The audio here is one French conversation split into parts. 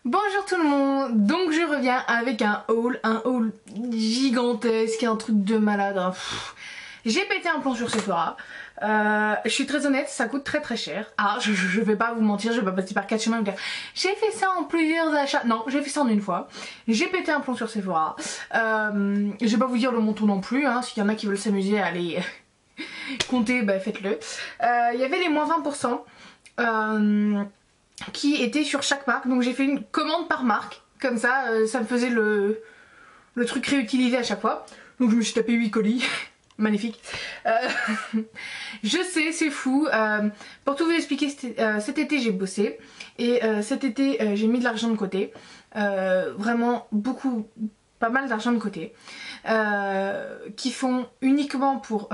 Bonjour tout le monde, donc je reviens avec un haul gigantesque, un truc de malade. J'ai pété un plomb sur Sephora. Je suis très honnête, ça coûte très cher. Ah, je vais pas vous mentir, je vais pas passer par 4 chemins et me dire j'ai fait ça en plusieurs achats. Non, j'ai fait ça en une fois. J'ai pété un plomb sur Sephora. Je vais pas vous dire le montant non plus, hein. S'il y en a qui veulent s'amuser à aller compter, bah faites-le. Il y avait les moins 20%. Qui étaient sur chaque marque, donc j'ai fait une commande par marque, comme ça, ça me faisait le truc réutilisé à chaque fois. Donc je me suis tapé 8 colis, magnifique. Je sais, c'est fou. Pour tout vous expliquer, cet été j'ai bossé et cet été j'ai mis de l'argent de côté, vraiment beaucoup, pas mal d'argent de côté, qui font uniquement pour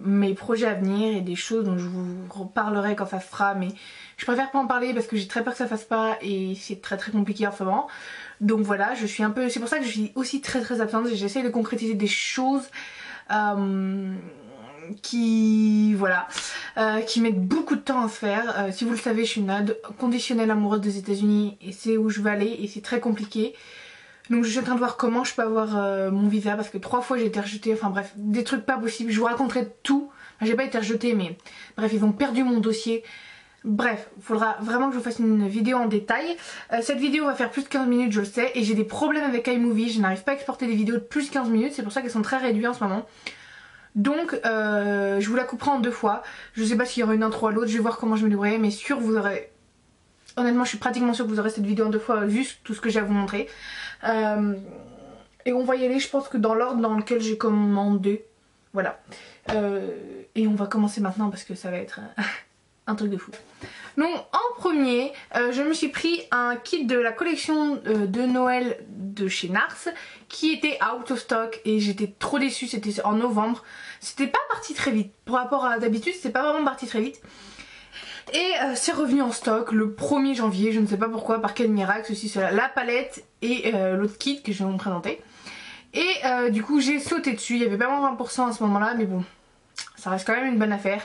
mes projets à venir et des choses dont je vous reparlerai quand ça se fera, mais je préfère pas en parler parce que j'ai très peur que ça fasse pas et c'est très compliqué en ce moment. Donc voilà, je suis un peu, c'est pour ça que je suis aussi très absente. J'essaie de concrétiser des choses qui mettent beaucoup de temps à se faire. Si vous le savez, je suis une conditionnelle amoureuse des États-Unis et c'est où je veux aller et c'est très compliqué. Donc je suis en train de voir comment je peux avoir mon visa parce que 3 fois j'ai été rejetée, enfin bref, des trucs pas possibles. Je vous raconterai tout. Enfin, j'ai pas été rejetée mais bref, ils ont perdu mon dossier. Bref, il faudra vraiment que je vous fasse une vidéo en détail. Cette vidéo va faire plus de 15 minutes, je le sais, et j'ai des problèmes avec iMovie. Je n'arrive pas à exporter des vidéos de plus de 15 minutes, c'est pour ça qu'elles sont très réduites en ce moment. Donc je vous la couperai en 2 fois. Je sais pas s'il y aura une intro à l'autre, je vais voir comment je me débrouille, mais sûr vous aurez... Honnêtement je suis pratiquement sûre que vous aurez cette vidéo en 2 fois vu tout ce que j'ai à vous montrer. Et on va y aller, je pense que dans l'ordre dans lequel j'ai commandé. Voilà. Et on va commencer maintenant parce que ça va être... un truc de fou. Donc en premier, je me suis pris un kit de la collection de Noël de chez NARS qui était out of stock et j'étais trop déçue, c'était en novembre. C'était pas parti très vite. Par rapport à d'habitude, c'était pas vraiment parti très vite. Et c'est revenu en stock le 1er janvier, je ne sais pas pourquoi, par quel miracle, ceci, cela, la palette et l'autre kit que je vais vous présenter. Et du coup j'ai sauté dessus, il y avait pas moins 20% à ce moment là, mais bon, ça reste quand même une bonne affaire.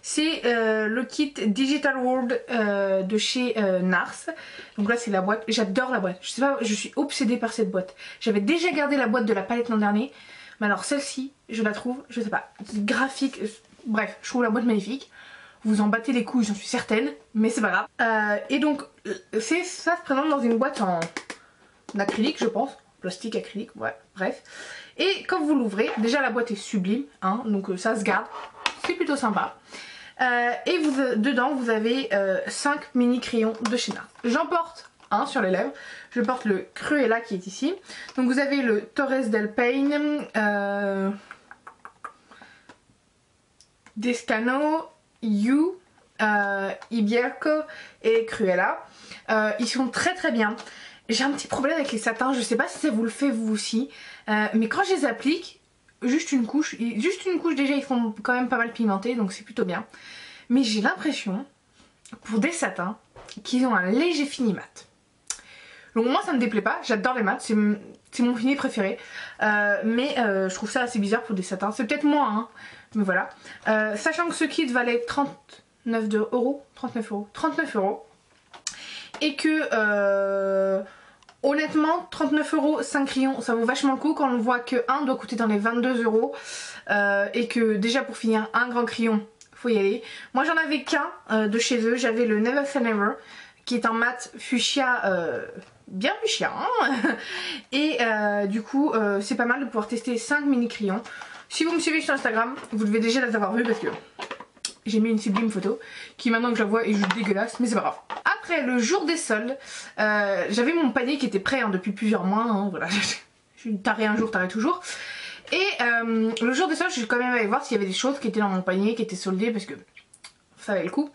C'est le kit Digital World de chez NARS. Donc là c'est la boîte, j'adore la boîte. Je sais pas, je suis obsédée par cette boîte. J'avais déjà gardé la boîte de la palette l'an dernier. Mais alors celle-ci, je la trouve, je sais pas, graphique, bref, je trouve la boîte magnifique. Vous en battez les couilles, j'en suis certaine, mais c'est pas grave. Et donc ça se présente dans une boîte en acrylique je pense. Plastique, acrylique, ouais, bref. Et quand vous l'ouvrez, déjà la boîte est sublime, hein, donc ça se garde, c'est plutôt sympa. Et dedans vous avez 5 mini crayons de chez NARS. J'en porte un sur les lèvres, je porte le Cruella qui est ici. Donc vous avez le Torres del Paine, Descano, You, Ibierco et Cruella. Ils sont très bien. J'ai un petit problème avec les satins, je sais pas si ça vous le fait vous aussi, mais quand je les applique, juste une couche déjà ils font quand même pas mal pigmenté donc c'est plutôt bien. Mais j'ai l'impression, pour des satins, qu'ils ont un léger fini mat. Donc moi ça me déplaît pas, j'adore les mats, c'est mon fini préféré. Mais je trouve ça assez bizarre pour des satins, c'est peut-être moi hein, mais voilà. Sachant que ce kit valait 39 euros. Et que honnêtement 39 euros 5 crayons ça vaut vachement le coup quand on voit que un doit coûter dans les 22 euros et que déjà pour finir un grand crayon faut y aller. Moi j'en avais qu'un de chez eux, j'avais le Never Say Never qui est en mat fuchsia, bien fuchsia hein. Et du coup c'est pas mal de pouvoir tester 5 mini crayons. Si vous me suivez sur Instagram vous devez déjà les avoir vus parce que j'ai mis une sublime photo qui maintenant que je la vois est juste dégueulasse, mais c'est pas grave. Après le jour des soldes, j'avais mon panier qui était prêt hein, depuis plusieurs mois, hein, voilà. Je suis tarée un jour, tarée toujours. Et le jour des soldes, je suis quand même allée voir s'il y avait des choses qui étaient dans mon panier, qui étaient soldées parce que ça valait le coup.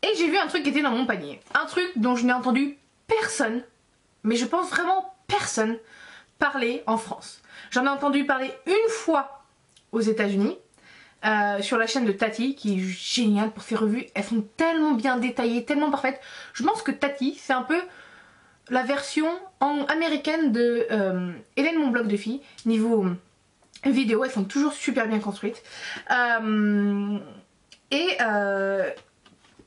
Et j'ai vu un truc qui était dans mon panier. Un truc dont je n'ai entendu personne, mais je pense vraiment personne, parler en France. J'en ai entendu parler une fois aux États-Unis. Sur la chaîne de Tati qui est géniale pour ses revues, elles sont tellement bien détaillées, tellement parfaites. Je pense que Tati c'est un peu la version américaine de Hélène mon blog de filles. Niveau vidéo elles sont toujours super bien construites.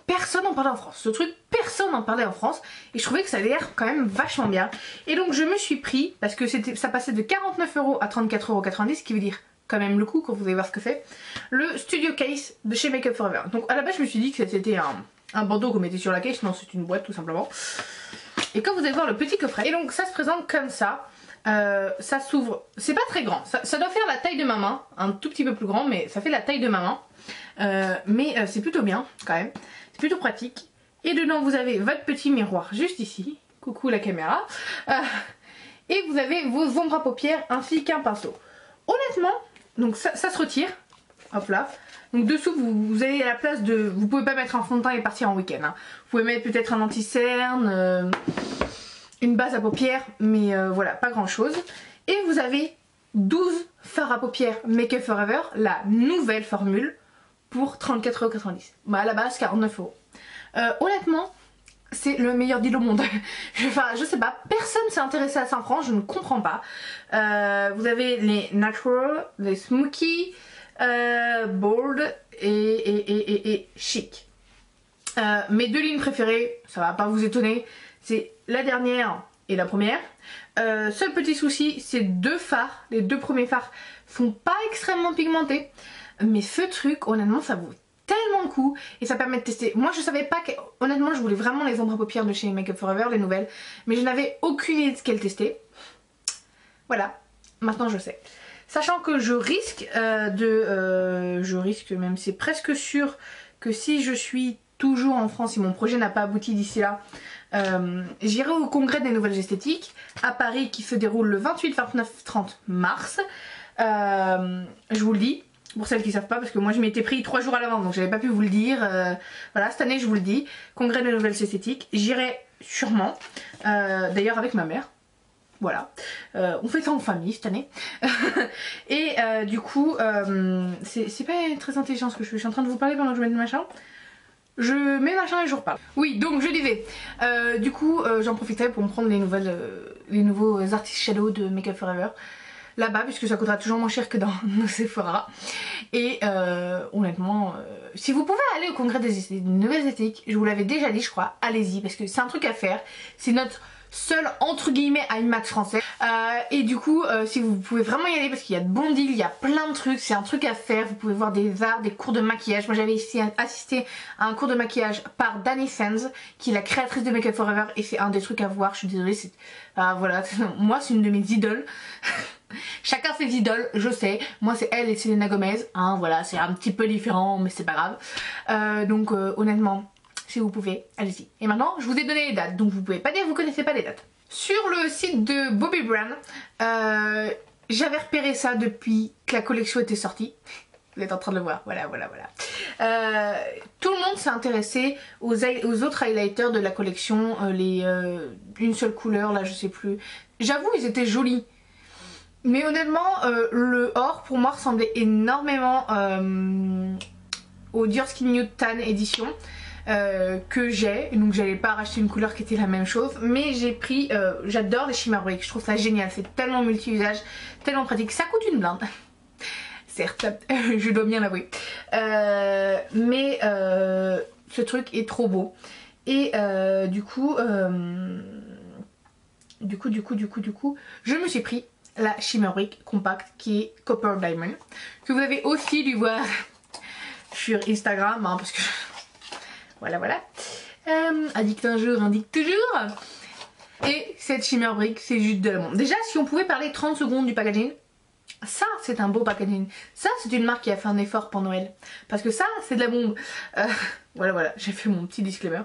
personne n'en parlait en France. Ce truc, personne n'en parlait en France. Et je trouvais que ça avait l'air quand même vachement bien. Et donc je me suis pris, parce que ça passait de 49 € à 34,90 €, ce qui veut dire quand même le coup quand vous allez voir ce que c'est, le Studio Case de chez Make Up For Ever. Donc à la base je me suis dit que c'était un bandeau qu'on mettait sur la case. Non, c'est une boîte tout simplement. Et quand vous allez voir le petit coffret, et donc ça se présente comme ça. Ça s'ouvre, c'est pas très grand, ça doit faire la taille de ma main, un tout petit peu plus grand, mais ça fait la taille de ma main. Mais c'est plutôt bien quand même, c'est plutôt pratique. Et dedans vous avez votre petit miroir juste ici, coucou la caméra, et vous avez vos ombres à paupières ainsi qu'un pinceau. Honnêtement, donc ça se retire, hop là. Donc dessous vous avez la place de, vous pouvez pas mettre un fond de teint et partir en week-end, hein. Vous pouvez mettre peut-être un anti-cerne, une base à paupières, mais voilà, pas grand chose. Et vous avez 12 fards à paupières Make Up For Ever, la nouvelle formule, pour 34,90 €. Bah à la base 49 €. Honnêtement, c'est le meilleur deal au monde. Enfin, je sais pas, personne s'est intéressé à 5 francs, je ne comprends pas. Vous avez les Natural, les Smoky, Bold et Chic. Mes deux lignes préférées, ça va pas vous étonner, c'est la dernière et la première. Seul petit souci, ces deux fards, les deux premiers fards sont pas extrêmement pigmentés, mais ce truc, honnêtement, ça vaut tellement le coup et ça permet de tester. Moi je savais pas que, honnêtement je voulais vraiment les ombres à paupières de chez Make Up For Ever, les nouvelles, mais je n'avais aucune idée de ce qu'elles testaient. Voilà, maintenant je sais. Sachant que je risque même, c'est presque sûr que si je suis toujours en France, si mon projet n'a pas abouti d'ici là, j'irai au congrès des nouvelles esthétiques à Paris qui se déroule le 28, 29, 30 mars. Je vous le dis, pour celles qui ne savent pas, parce que moi je m'étais pris 3 jours à l'avance donc j'avais pas pu vous le dire. Voilà, cette année je vous le dis, congrès des nouvelles esthétiques, j'irai sûrement, d'ailleurs avec ma mère. Voilà, on fait ça en famille cette année. Et du coup, c'est pas très intelligent ce que je fais. Je suis en train de vous parler pendant que je mets le machin. Je mets machin et je reparle. Oui, donc je disais, du coup j'en profiterai pour me prendre les nouveaux Artist Shadow de Make Up For Ever là-bas, puisque ça coûtera toujours moins cher que dans nos Sephora. Et honnêtement, si vous pouvez aller au congrès des nouvelles esthétiques, je vous l'avais déjà dit je crois, allez-y, parce que c'est un truc à faire. C'est notre seul entre guillemets IMAX français, et du coup si vous pouvez vraiment y aller, parce qu'il y a de bons deals, il y a plein de trucs, c'est un truc à faire. Vous pouvez voir des arts, des cours de maquillage. Moi j'avais ici assisté à un cours de maquillage par Dani Sands, qui est la créatrice de Make Up For Ever, et c'est un des trucs à voir. Je suis désolée, c'est voilà, moi c'est une de mes idoles. Chacun ses idoles, je sais. Moi c'est elle et Selena Gomez, hein, voilà, c'est un petit peu différent mais c'est pas grave. Donc honnêtement, si vous pouvez, allez-y. Et maintenant, je vous ai donné les dates, donc vous pouvez pas dire que vous connaissez pas les dates. Sur le site de Bobbi Brown, j'avais repéré ça depuis que la collection était sortie. Vous êtes en train de le voir, voilà. Tout le monde s'est intéressé aux autres highlighters de la collection, une seule couleur, là je sais plus. J'avoue, ils étaient jolis. Mais honnêtement, le or pour moi ressemblait énormément au Dior Skin Nude Tan édition. Que j'ai, donc j'allais pas racheter une couleur qui était la même chose, mais j'ai pris, j'adore les Shimmer Brick, je trouve ça génial, c'est tellement multi-usage, tellement pratique. Ça coûte une blinde, certes, je dois bien l'avouer, mais ce truc est trop beau. Et du coup, je me suis pris la Shimmer Brick Compact qui est Copper Diamond, que vous avez aussi dû voir sur Instagram, hein, parce que voilà. Addict un jour, indique toujours. Et cette Shimmer Brick, c'est juste de la bombe. Déjà, si on pouvait parler 30 secondes du packaging, ça c'est un beau packaging. Ça c'est une marque qui a fait un effort pour Noël, parce que ça c'est de la bombe. Voilà, j'ai fait mon petit disclaimer.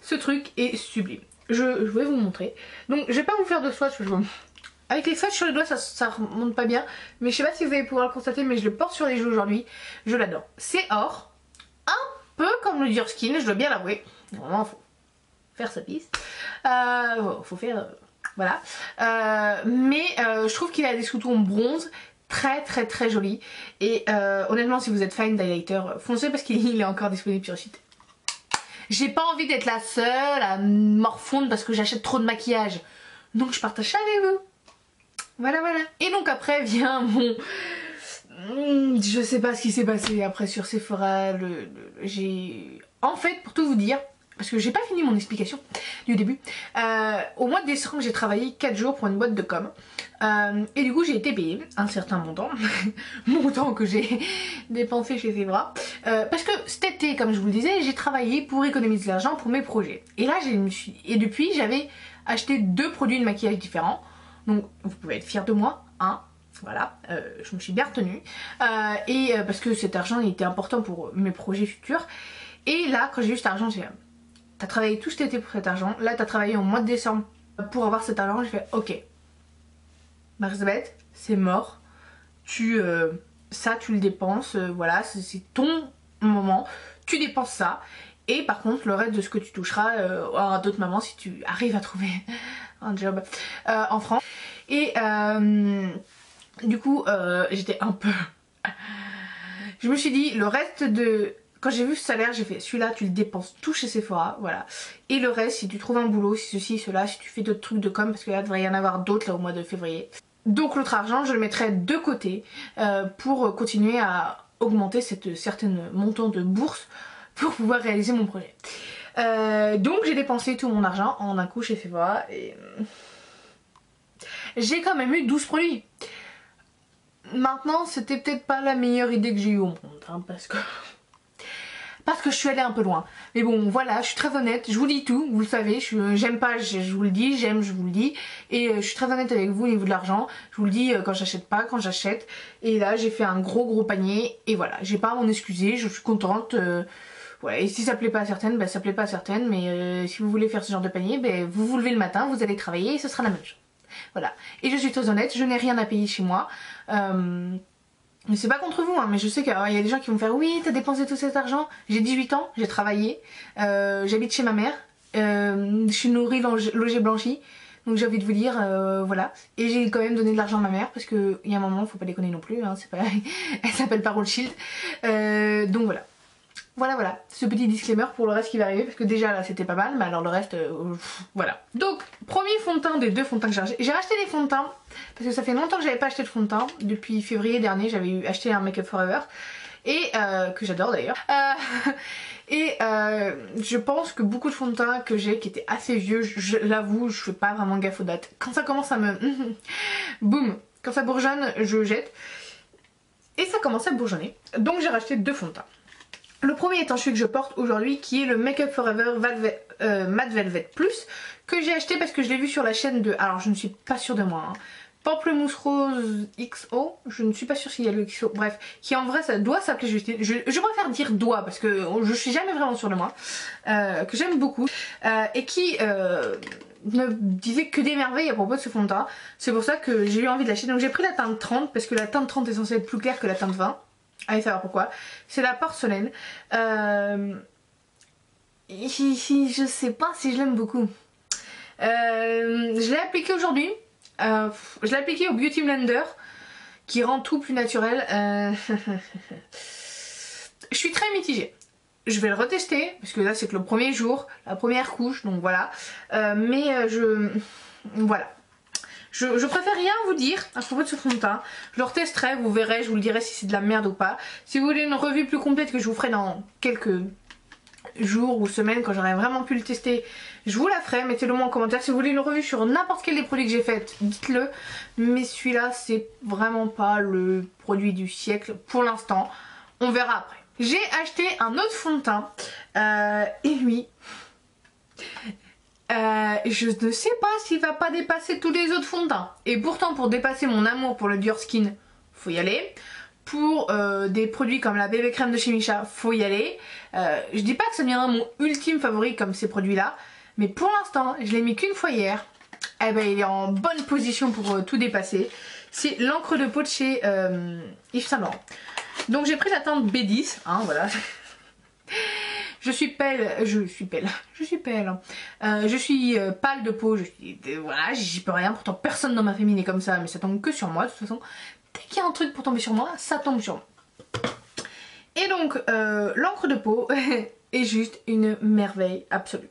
Ce truc est sublime. Je vais vous montrer. Donc je vais pas vous faire de swatch, avec les swatchs sur les doigts ça remonte pas bien, mais je sais pas si vous allez pouvoir le constater, mais je le porte sur les joues aujourd'hui. Je l'adore. C'est or, peu comme le Dior Skin, je dois bien l'avouer. Normalement faut faire sa piste, faut faire voilà, mais je trouve qu'il a des sous-tons bronze très jolis. Et honnêtement, si vous êtes fan d'highlighter, foncez, parce qu'il est encore disponible sur le site. J'ai pas envie d'être la seule à morfondre parce que j'achète trop de maquillage, donc je partage ça avec vous. Voilà. Et donc après vient mon... Je sais pas ce qui s'est passé après sur Sephora, j'ai En fait, pour tout vous dire, parce que j'ai pas fini mon explication du début, au mois de décembre j'ai travaillé 4 jours pour une boîte de com, et du coup j'ai été payée un certain montant, montant que j'ai dépensé chez Sephora, parce que cet été, comme je vous le disais, j'ai travaillé pour économiser de l'argent pour mes projets. Et là depuis j'avais acheté 2 produits de maquillage différents, donc vous pouvez être fiers de moi, hein. Voilà, je me suis bien retenue, parce que cet argent était important pour mes projets futurs. Et là, quand j'ai eu cet argent, j'ai fait, t'as travaillé tout cet été pour cet argent, là t'as travaillé au mois de décembre pour avoir cet argent, j'ai fait ok, Marie-Elisabeth, c'est mort, ça tu le dépenses, voilà, c'est ton moment, tu dépenses ça, et par contre le reste de ce que tu toucheras à d'autres moments si tu arrives à trouver un job en France. Et du coup j'étais un peu... Je me suis dit le reste de... Quand j'ai vu ce salaire, j'ai fait celui-là tu le dépenses tout chez Sephora, voilà. Et le reste, si tu trouves un boulot, si ceci, cela, si tu fais d'autres trucs de com, parce que là il devrait y en avoir d'autres là au mois de février. Donc l'autre argent, je le mettrai de côté pour continuer à augmenter cette certaine montant de bourse pour pouvoir réaliser mon projet. Donc j'ai dépensé tout mon argent en un coup chez Sephora et j'ai quand même eu 12 produits. Maintenant, c'était peut-être pas la meilleure idée que j'ai eue au monde, hein, parce que je suis allée un peu loin. Mais bon, voilà, je suis très honnête, je vous dis tout, vous le savez, j'aime pas, je vous le dis, j'aime, je vous le dis. Et je suis très honnête avec vous au niveau de l'argent, je vous le dis quand j'achète pas, quand j'achète. Et là, j'ai fait un gros panier, et voilà, j'ai pas à m'en excuser, je suis contente. Ouais, et si ça plaît pas à certaines, bah ça plaît pas à certaines, mais si vous voulez faire ce genre de panier, bah, vous vous levez le matin, vous allez travailler et ce sera la même chose. Voilà, et je suis très honnête, je n'ai rien à payer chez moi. Mais c'est pas contre vous, hein, mais je sais qu'il y a des gens qui vont me faire oui, t'as dépensé tout cet argent. J'ai 18 ans, j'ai travaillé, j'habite chez ma mère, je suis nourrie, logée, blanchie. Donc j'ai envie de vous dire, voilà. Et j'ai quand même donné de l'argent à ma mère parce qu'il y a un moment, faut pas déconner non plus, hein, c'est pas... elle s'appelle pas Rothschild. Donc voilà. Voilà, ce petit disclaimer pour le reste qui va arriver parce que déjà là c'était pas mal, mais alors le reste, voilà. Donc, premier fond de teint des 2 fonds de teint que j'ai racheté. J'ai racheté des fonds de teint parce que ça fait longtemps que j'avais pas acheté de fond de teint. Depuis février dernier, j'avais acheté un Make Up Forever et que j'adore d'ailleurs. Je pense que beaucoup de fonds de teint que j'ai qui étaient assez vieux, je l'avoue, je fais pas vraiment gaffe aux dates. Quand ça commence à me... boum, quand ça bourgeonne, je jette. Et ça commence à bourgeonner. Donc j'ai racheté 2 fonds de teint. Le premier étant celui que je porte aujourd'hui, qui est le Make Up Forever Matte Velvet Plus, que j'ai acheté parce que je l'ai vu sur la chaîne de... Alors je ne suis pas sûre de moi, hein. Pamplemousse Rose XO, je ne suis pas sûre s'il y a le XO, bref, qui en vrai ça doit s'appeler Justine, je préfère dire doigt parce que je suis jamais vraiment sûre de moi, que j'aime beaucoup, et qui ne disait que des merveilles à propos de ce fond de teint. C'est pour ça que j'ai eu envie de l'acheter, donc j'ai pris la teinte 30 parce que la teinte 30 est censée être plus claire que la teinte 20. Allez savoir pourquoi. C'est la porcelaine. Je sais pas si je l'aime beaucoup. Je l'ai appliqué aujourd'hui. Je l'ai appliqué au Beauty Blender qui rend tout plus naturel. Je suis très mitigée. Je vais le retester parce que là c'est que le premier jour, la première couche, donc voilà. Voilà. Je préfère rien vous dire à propos de ce fond de teint. Je le retesterai, vous verrez, je vous le dirai si c'est de la merde ou pas. Si vous voulez une revue plus complète que je vous ferai dans quelques jours ou semaines quand j'aurai vraiment pu le tester, je vous la ferai, mettez-le moi en commentaire. Si vous voulez une revue sur n'importe quel des produits que j'ai fait, dites-le. Mais celui-là c'est vraiment pas le produit du siècle pour l'instant. On verra après. J'ai acheté un autre fond de teint et lui... je ne sais pas s'il va pas dépasser tous les autres fonds de teint. Et pourtant pour dépasser mon amour pour le Dior Skin, faut y aller. Pour des produits comme la bébé crème de chez Missha, faut y aller. Je dis pas que ça deviendra mon ultime favori comme ces produits là. Mais pour l'instant, je l'ai mis qu'une fois hier. Eh ben il est en bonne position pour tout dépasser. C'est l'encre de peau de chez Yves Saint Laurent. Donc j'ai pris la teinte B10, hein, voilà. Je suis pâle, je suis pâle de peau, voilà, j'y peux rien, pourtant personne dans ma famille n'est comme ça, mais ça tombe que sur moi de toute façon. Dès qu'il y a un truc pour tomber sur moi, ça tombe sur moi. Et donc, l'encre de peau est juste une merveille absolue.